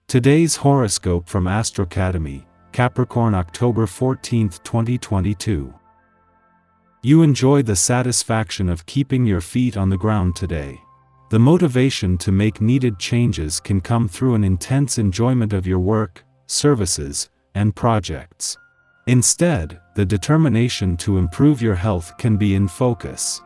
Today's horoscope from Astrocademy, Capricorn, October 14, 2022. You enjoy the satisfaction of keeping your feet on the ground today. The motivation to make needed changes can come through an intense enjoyment of your work, services, and projects. Instead, the determination to improve your health can be in focus.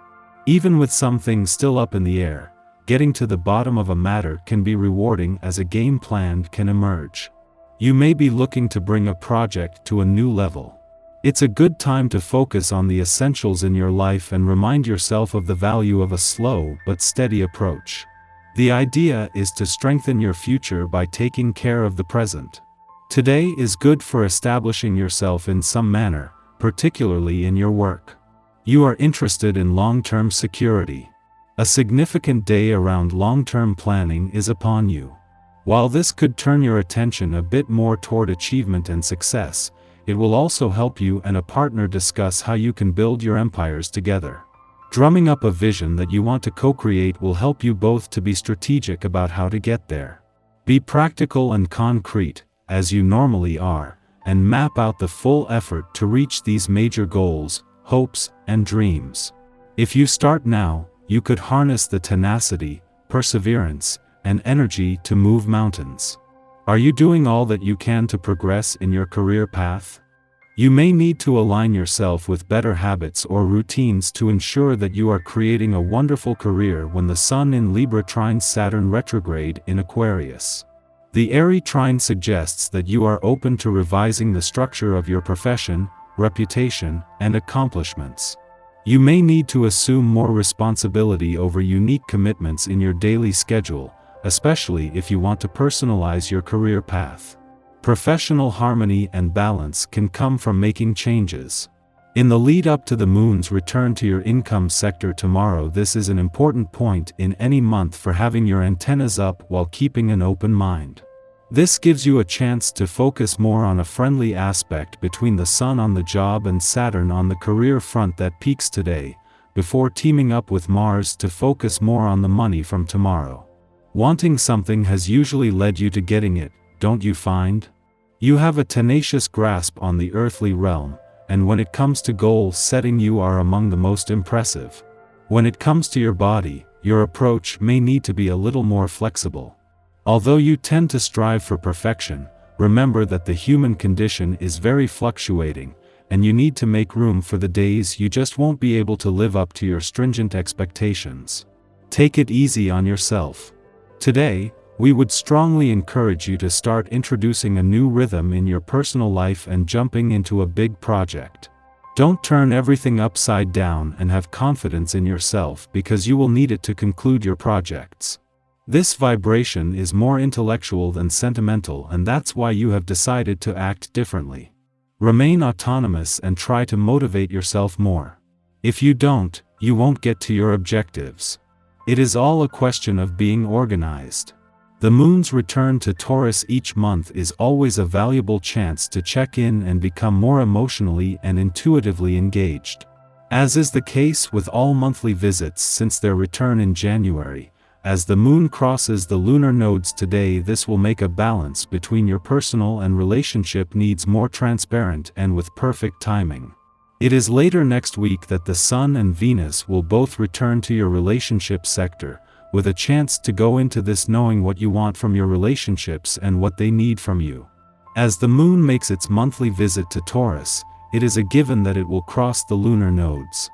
Even with some things still up in the air, getting to the bottom of a matter can be rewarding as a game plan can emerge. You may be looking to bring a project to a new level. It's a good time to focus on the essentials in your life and remind yourself of the value of a slow but steady approach. The idea is to strengthen your future by taking care of the present. Today is good for establishing yourself in some manner, particularly in your work. You are interested in long-term security. A significant day around long-term planning is upon you. While this could turn your attention a bit more toward achievement and success, it will also help you and a partner discuss how you can build your empires together. Drumming up a vision that you want to co-create will help you both to be strategic about how to get there. Be practical and concrete, as you normally are, and map out the full effort to reach these major goals, hopes, and dreams. If you start now, you could harness the tenacity, perseverance, and energy to move mountains. Are you doing all that you can to progress in your career path? You may need to align yourself with better habits or routines to ensure that you are creating a wonderful career when the Sun in Libra trines Saturn retrograde in Aquarius. The airy trine suggests that you are open to revising the structure of your profession, reputation, and accomplishments. You may need to assume more responsibility over unique commitments in your daily schedule, especially if you want to personalize your career path. Professional harmony and balance can come from making changes. In the lead up to the moon's return to your income sector tomorrow, this is an important point in any month for having your antennas up while keeping an open mind. This gives you a chance to focus more on a friendly aspect between the Sun on the job and Saturn on the career front that peaks today, before teaming up with Mars to focus more on the money from tomorrow. Wanting something has usually led you to getting it, don't you find? You have a tenacious grasp on the earthly realm, and when it comes to goal setting you are among the most impressive. When it comes to your body, your approach may need to be a little more flexible. Although you tend to strive for perfection, remember that the human condition is very fluctuating, and you need to make room for the days you just won't be able to live up to your stringent expectations. Take it easy on yourself. Today, we would strongly encourage you to start introducing a new rhythm in your personal life and jumping into a big project. Don't turn everything upside down and have confidence in yourself because you will need it to conclude your projects. This vibration is more intellectual than sentimental, and that's why you have decided to act differently. Remain autonomous and try to motivate yourself more. If you don't, you won't get to your objectives. It is all a question of being organized. The moon's return to Taurus each month is always a valuable chance to check in and become more emotionally and intuitively engaged. As is the case with all monthly visits since their return in January, as the moon crosses the lunar nodes today, this will make a balance between your personal and relationship needs more transparent and with perfect timing. It is later next week that the Sun and Venus will both return to your relationship sector, with a chance to go into this knowing what you want from your relationships and what they need from you. As the moon makes its monthly visit to Taurus, it is a given that it will cross the lunar nodes.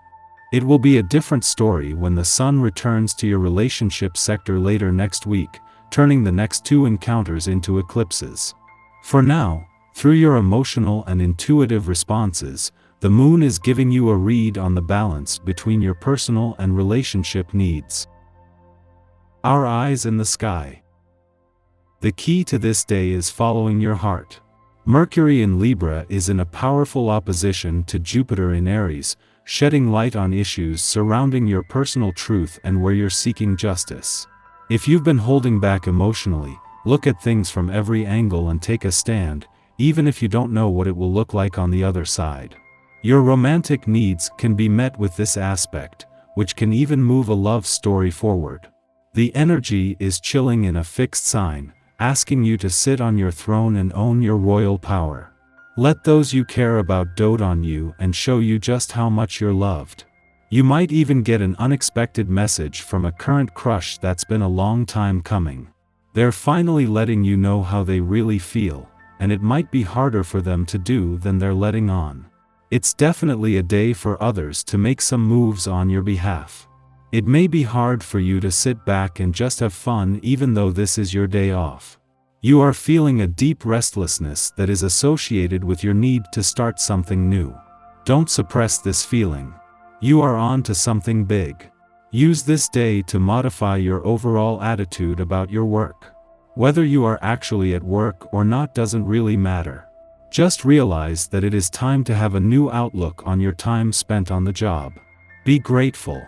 It will be a different story when the Sun returns to your relationship sector later next week, turning the next two encounters into eclipses. For now, through your emotional and intuitive responses, the moon is giving you a read on the balance between your personal and relationship needs. Our eyes in the sky. The key to this day is following your heart. Mercury in Libra is in a powerful opposition to Jupiter in Aries, shedding light on issues surrounding your personal truth and where you're seeking justice. If you've been holding back emotionally, look at things from every angle and take a stand, even if you don't know what it will look like on the other side. Your romantic needs can be met with this aspect, which can even move a love story forward. The energy is chilling in a fixed sign, asking you to sit on your throne and own your royal power. Let those you care about dote on you and show you just how much you're loved. You might even get an unexpected message from a current crush that's been a long time coming. They're finally letting you know how they really feel, and it might be harder for them to do than they're letting on. It's definitely a day for others to make some moves on your behalf. It may be hard for you to sit back and just have fun even though this is your day off. You are feeling a deep restlessness that is associated with your need to start something new. Don't suppress this feeling. You are on to something big. Use this day to modify your overall attitude about your work. Whether you are actually at work or not doesn't really matter. Just realize that it is time to have a new outlook on your time spent on the job. Be grateful.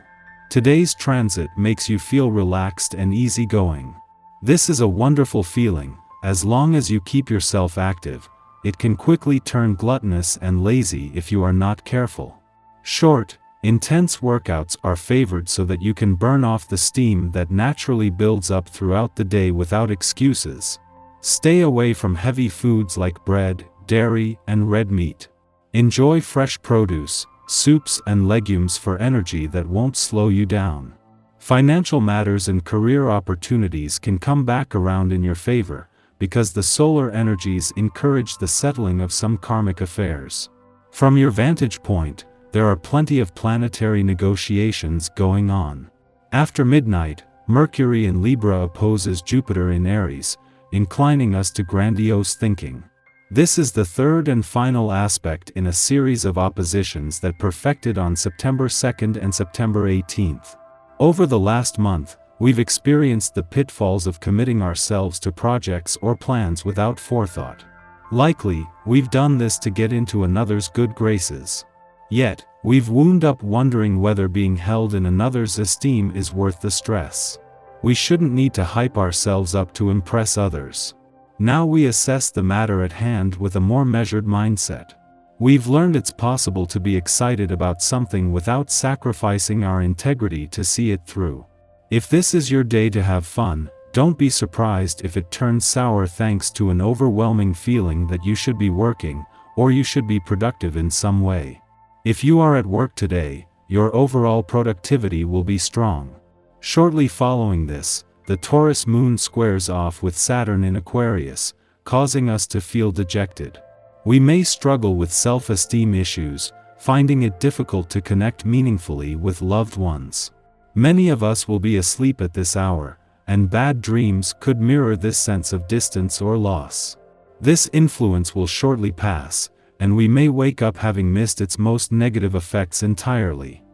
Today's transit makes you feel relaxed and easygoing. This is a wonderful feeling. As long as you keep yourself active, it can quickly turn gluttonous and lazy if you are not careful. Short, intense workouts are favored so that you can burn off the steam that naturally builds up throughout the day without excuses. Stay away from heavy foods like bread, dairy, and red meat. Enjoy fresh produce, soups and legumes for energy that won't slow you down. Financial matters and career opportunities can come back around in your favor, because the solar energies encourage the settling of some karmic affairs. From your vantage point, there are plenty of planetary negotiations going on. After midnight, Mercury in Libra opposes Jupiter in Aries, inclining us to grandiose thinking. This is the third and final aspect in a series of oppositions that perfected on September 2nd and September 18th. Over the last month, we've experienced the pitfalls of committing ourselves to projects or plans without forethought. Likely, we've done this to get into another's good graces. Yet, we've wound up wondering whether being held in another's esteem is worth the stress. We shouldn't need to hype ourselves up to impress others. Now we assess the matter at hand with a more measured mindset. We've learned it's possible to be excited about something without sacrificing our integrity to see it through. If this is your day to have fun, don't be surprised if it turns sour thanks to an overwhelming feeling that you should be working, or you should be productive in some way. If you are at work today, your overall productivity will be strong. Shortly following this, the Taurus moon squares off with Saturn in Aquarius, causing us to feel dejected. We may struggle with self-esteem issues, finding it difficult to connect meaningfully with loved ones. Many of us will be asleep at this hour, and bad dreams could mirror this sense of distance or loss. This influence will shortly pass, and we may wake up having missed its most negative effects entirely.